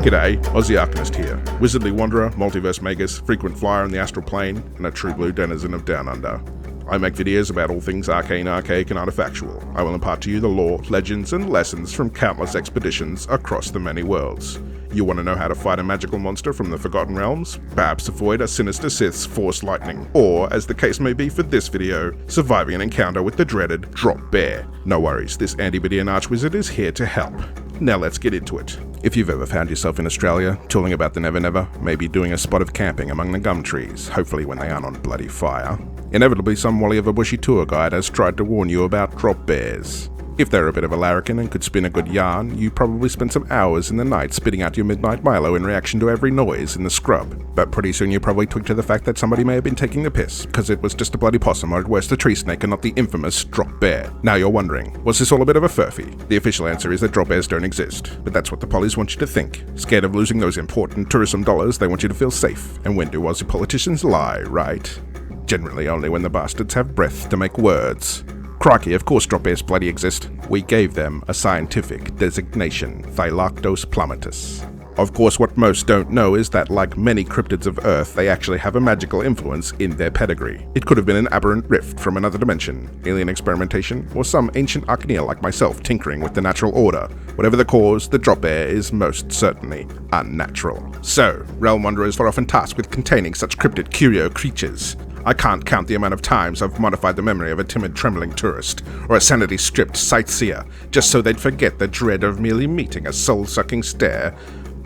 G'day, Aussie Arcanist here. Wizardly Wanderer, Multiverse Magus, frequent flyer in the astral plane, and a true blue denizen of Down Under. I make videos about all things arcane, archaic, and artifactual. I will impart to you the lore, legends, and lessons from countless expeditions across the many worlds. You want to know how to fight a magical monster from the Forgotten Realms? Perhaps avoid a sinister Sith's Force Lightning, or, as the case may be for this video, surviving an encounter with the dreaded Drop Bear. No worries, this Antipodean Archwizard is here to help. Now let's get into it. If you've ever found yourself in Australia, tooling about the Never Never, maybe doing a spot of camping among the gum trees, hopefully when they aren't on bloody fire, inevitably some wally of a bushy tour guide has tried to warn you about drop bears. If they're a bit of a larrikin and could spin a good yarn, you probably spent some hours in the night spitting out your midnight Milo in reaction to every noise in the scrub. But pretty soon you probably twigged to the fact that somebody may have been taking the piss, because it was just a bloody possum or at worst a tree snake and not the infamous drop bear. Now you're wondering, was this all a bit of a furphy? The official answer is that drop bears don't exist, but that's what the pollies want you to think. Scared of losing those important tourism dollars, they want you to feel safe. And when do Aussie politicians lie, right? Generally only when the bastards have breath to make words. Crikey, of course drop bears bloody exist. We gave them a scientific designation, Thylactos plummetus. Of course, what most don't know is that, like many cryptids of Earth, they actually have a magical influence in their pedigree. It could have been an aberrant rift from another dimension, alien experimentation, or some ancient arcaneer like myself tinkering with the natural order. Whatever the cause, the drop bear is most certainly unnatural. So, realm wanderers are often tasked with containing such cryptid curio creatures. I can't count the amount of times I've modified the memory of a timid, trembling tourist, or a sanity-stripped sightseer, just so they'd forget the dread of merely meeting a soul-sucking stare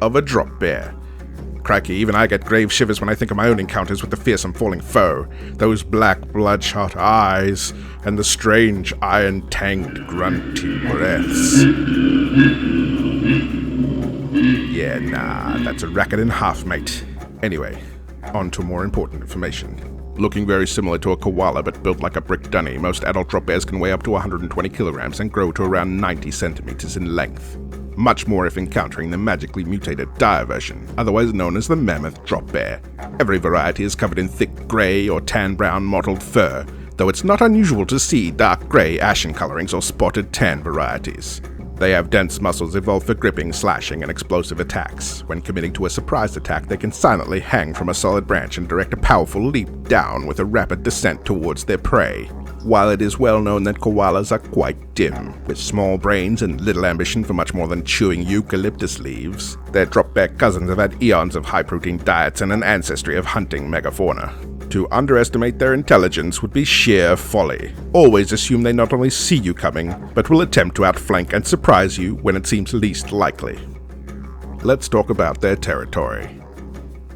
of a drop bear. Crikey, even I get grave shivers when I think of my own encounters with the fearsome falling foe, those black, bloodshot eyes, and the strange, iron-tanged, grunting breaths. Yeah, nah, that's a racket and a half, mate. Anyway, on to more important information. Looking very similar to a koala but built like a brick dunny, most adult drop bears can weigh up to 120 kilograms and grow to around 90 centimeters in length. Much more if encountering the magically mutated dire version, otherwise known as the mammoth drop bear. Every variety is covered in thick grey or tan-brown mottled fur, though it's not unusual to see dark grey ashen colorings or spotted tan varieties. They have dense muscles evolved for gripping, slashing, and explosive attacks. When committing to a surprise attack, they can silently hang from a solid branch and direct a powerful leap down with a rapid descent towards their prey. While it is well known that koalas are quite dim, with small brains and little ambition for much more than chewing eucalyptus leaves, their drop bear cousins have had eons of high-protein diets and an ancestry of hunting megafauna. To underestimate their intelligence would be sheer folly. Always assume they not only see you coming, but will attempt to outflank and surprise you when it seems least likely. Let's talk about their territory.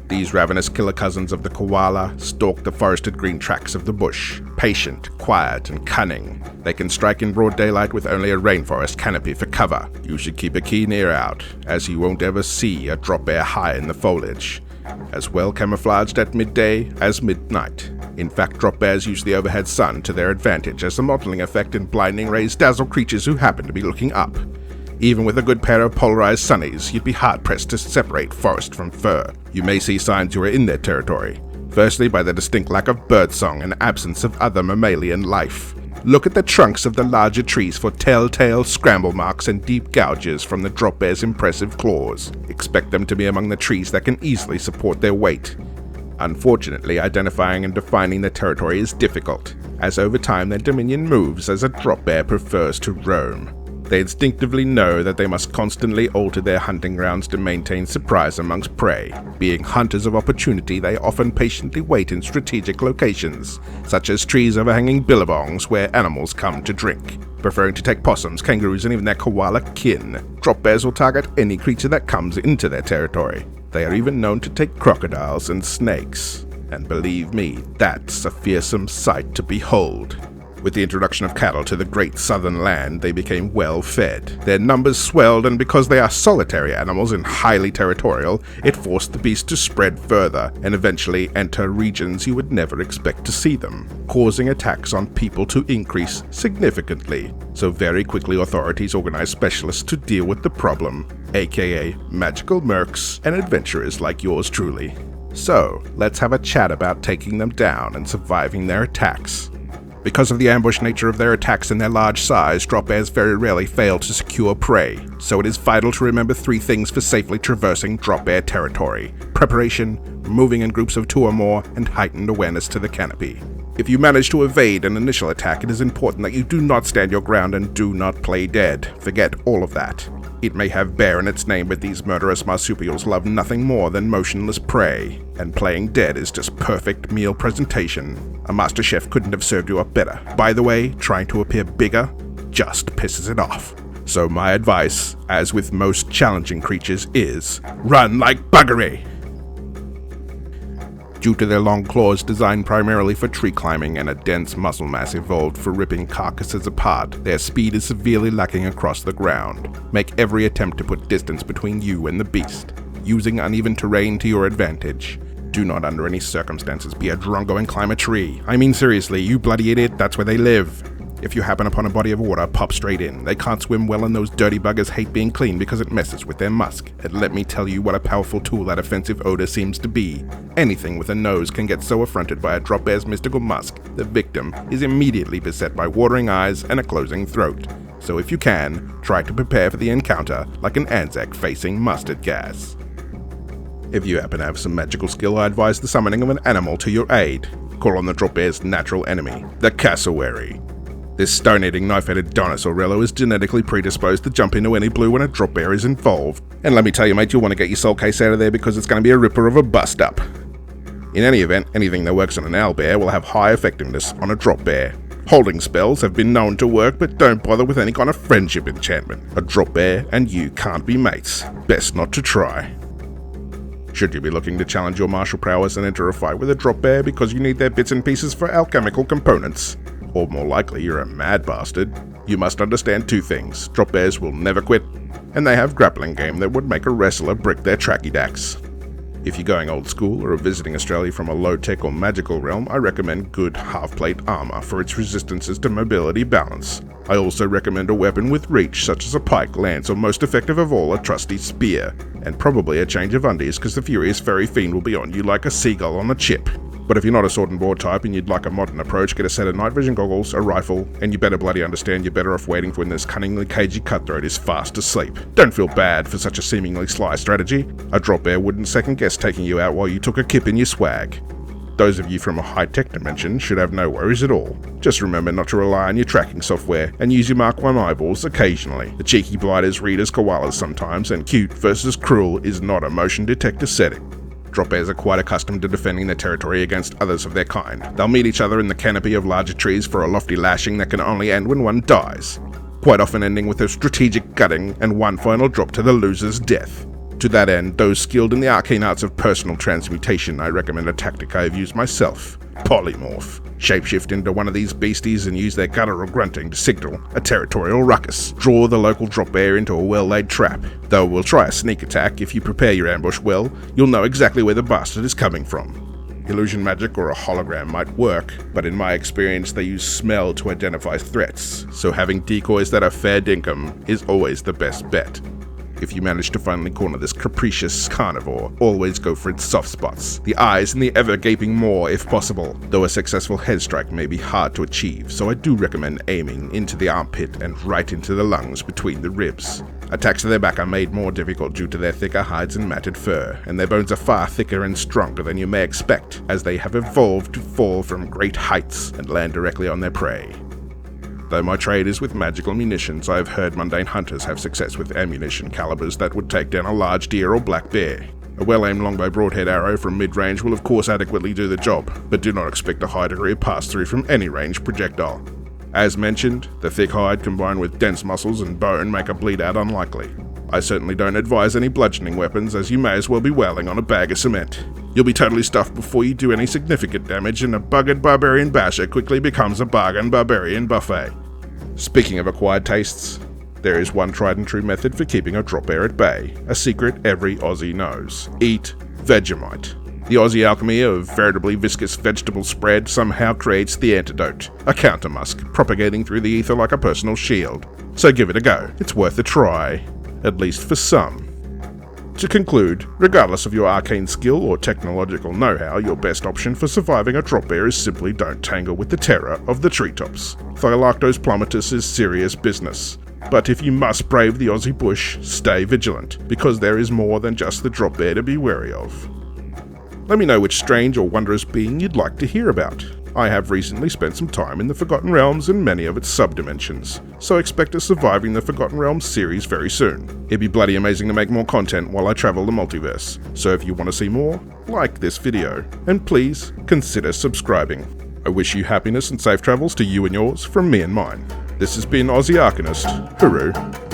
These ravenous killer cousins of the koala stalk the forested green tracts of the bush. Patient, quiet, and cunning, they can strike in broad daylight with only a rainforest canopy for cover. You should keep a keen ear out, as you won't ever see a drop bear high in the foliage. As well camouflaged at midday as midnight. In fact, drop bears use the overhead sun to their advantage, as the mottling effect and blinding rays dazzle creatures who happen to be looking up. Even with a good pair of polarized sunnies, you'd be hard-pressed to separate forest from fur. You may see signs you are in their territory. Firstly, by the distinct lack of birdsong and absence of other mammalian life. Look at the trunks of the larger trees for telltale scramble marks and deep gouges from the drop bear's impressive claws. Expect them to be among the trees that can easily support their weight. Unfortunately, identifying and defining their territory is difficult, as over time their dominion moves as a drop bear prefers to roam. They instinctively know that they must constantly alter their hunting grounds to maintain surprise amongst prey. Being hunters of opportunity, they often patiently wait in strategic locations, such as trees overhanging billabongs where animals come to drink. Preferring to take possums, kangaroos, and even their koala kin, drop bears will target any creature that comes into their territory. They are even known to take crocodiles and snakes. And believe me, that's a fearsome sight to behold. With the introduction of cattle to the great southern land, they became well fed. Their numbers swelled, and because they are solitary animals and highly territorial, it forced the beast to spread further and eventually enter regions you would never expect to see them, causing attacks on people to increase significantly. So very quickly authorities organized specialists to deal with the problem, aka magical mercs and adventurers like yours truly. So, let's have a chat about taking them down and surviving their attacks. Because of the ambush nature of their attacks and their large size, drop bears very rarely fail to secure prey, so it is vital to remember 3 things for safely traversing drop bear territory: preparation, moving in groups of 2 or more, and heightened awareness to the canopy. If you manage to evade an initial attack, it is important that you do not stand your ground and do not play dead. Forget all of that. It may have bear in its name, but these murderous marsupials love nothing more than motionless prey, and playing dead is just perfect meal presentation. A master chef couldn't have served you up better. By the way, trying to appear bigger just pisses it off. So my advice, as with most challenging creatures, is run like buggery! Due to their long claws designed primarily for tree climbing and a dense muscle mass evolved for ripping carcasses apart, their speed is severely lacking across the ground. Make every attempt to put distance between you and the beast, using uneven terrain to your advantage. Do not under any circumstances be a drongo and climb a tree. I mean seriously, you bloody idiot, that's where they live. If you happen upon a body of water, pop straight in. They can't swim well and those dirty buggers hate being clean because it messes with their musk. And let me tell you what a powerful tool that offensive odor seems to be. Anything with a nose can get so affronted by a drop bear's mystical musk, the victim is immediately beset by watering eyes and a closing throat. So if you can, try to prepare for the encounter like an Anzac facing mustard gas. If you happen to have some magical skill, I advise the summoning of an animal to your aid. Call on the drop bear's natural enemy, the cassowary. This stone-eating, knife-headed dinosaurello is genetically predisposed to jump into any blue when a drop bear is involved. And let me tell you, mate, you'll want to get your soul case out of there because it's going to be a ripper of a bust-up. In any event, anything that works on an owlbear will have high effectiveness on a drop bear. Holding spells have been known to work, but don't bother with any kind of friendship enchantment. A drop bear and you can't be mates. Best not to try. Should you be looking to challenge your martial prowess and enter a fight with a drop bear because you need their bits and pieces for alchemical components, or more likely you're a mad bastard, you must understand 2 things. Drop bears will never quit, and they have grappling game that would make a wrestler brick their trachydacks. If you're going old school or are visiting Australia from a low-tech or magical realm, I recommend good half-plate armor for its resistances to mobility balance. I also recommend a weapon with reach such as a pike, lance, or most effective of all, a trusty spear. And probably a change of undies because the furious furry fiend will be on you like a seagull on a chip. But if you're not a sword and board type and you'd like a modern approach, get a set of night vision goggles, a rifle, and you better bloody understand you're better off waiting for when this cunningly cagey cutthroat is fast asleep. Don't feel bad for such a seemingly sly strategy. A drop bear wouldn't second guess taking you out while you took a kip in your swag. Those of you from a high-tech dimension should have no worries at all. Just remember not to rely on your tracking software and use your Mark 1 eyeballs occasionally. The cheeky blighters read as koalas sometimes, and cute versus cruel is not a motion detector setting. Drop bears are quite accustomed to defending their territory against others of their kind. They'll meet each other in the canopy of larger trees for a lofty lashing that can only end when one dies, quite often ending with a strategic gutting and one final drop to the loser's death. To that end, those skilled in the arcane arts of personal transmutation, I recommend a tactic I have used myself: polymorph. Shapeshift into one of these beasties and use their guttural grunting to signal a territorial ruckus. Draw the local drop bear into a well-laid trap. Though we'll try a sneak attack, if you prepare your ambush well, you'll know exactly where the bastard is coming from. Illusion magic or a hologram might work, but in my experience they use smell to identify threats, so having decoys that are fair dinkum is always the best bet. If you manage to finally corner this capricious carnivore, always go for its soft spots, the eyes and the ever-gaping maw if possible, though a successful head strike may be hard to achieve, so I do recommend aiming into the armpit and right into the lungs between the ribs. Attacks to their back are made more difficult due to their thicker hides and matted fur, and their bones are far thicker and stronger than you may expect, as they have evolved to fall from great heights and land directly on their prey. Though my trade is with magical munitions, I have heard mundane hunters have success with ammunition calibers that would take down a large deer or black bear. A well-aimed longbow broadhead arrow from mid-range will of course adequately do the job, but do not expect a high degree of pass-through from any ranged projectile. As mentioned, the thick hide combined with dense muscles and bone make a bleed-out unlikely. I certainly don't advise any bludgeoning weapons, as you may as well be wailing on a bag of cement. You'll be totally stuffed before you do any significant damage, and a buggered barbarian basher quickly becomes a bargain barbarian buffet. Speaking of acquired tastes, there is one tried and true method for keeping a drop bear at bay, a secret every Aussie knows: eat Vegemite. The Aussie alchemy of veritably viscous vegetable spread somehow creates the antidote, a countermusk, propagating through the ether like a personal shield. So give it a go, it's worth a try, at least for some. To conclude, regardless of your arcane skill or technological know-how, your best option for surviving a drop bear is simply don't tangle with the terror of the treetops. Thylactos plummetus is serious business. But if you must brave the Aussie bush, stay vigilant, because there is more than just the drop bear to be wary of. Let me know which strange or wondrous being you'd like to hear about. I have recently spent some time in the Forgotten Realms and many of its sub-dimensions, so expect a Surviving the Forgotten Realms series very soon. It'd be bloody amazing to make more content while I travel the multiverse, so if you want to see more, like this video, and please consider subscribing. I wish you happiness and safe travels to you and yours from me and mine. This has been Aussie Arcanist. Hooroo.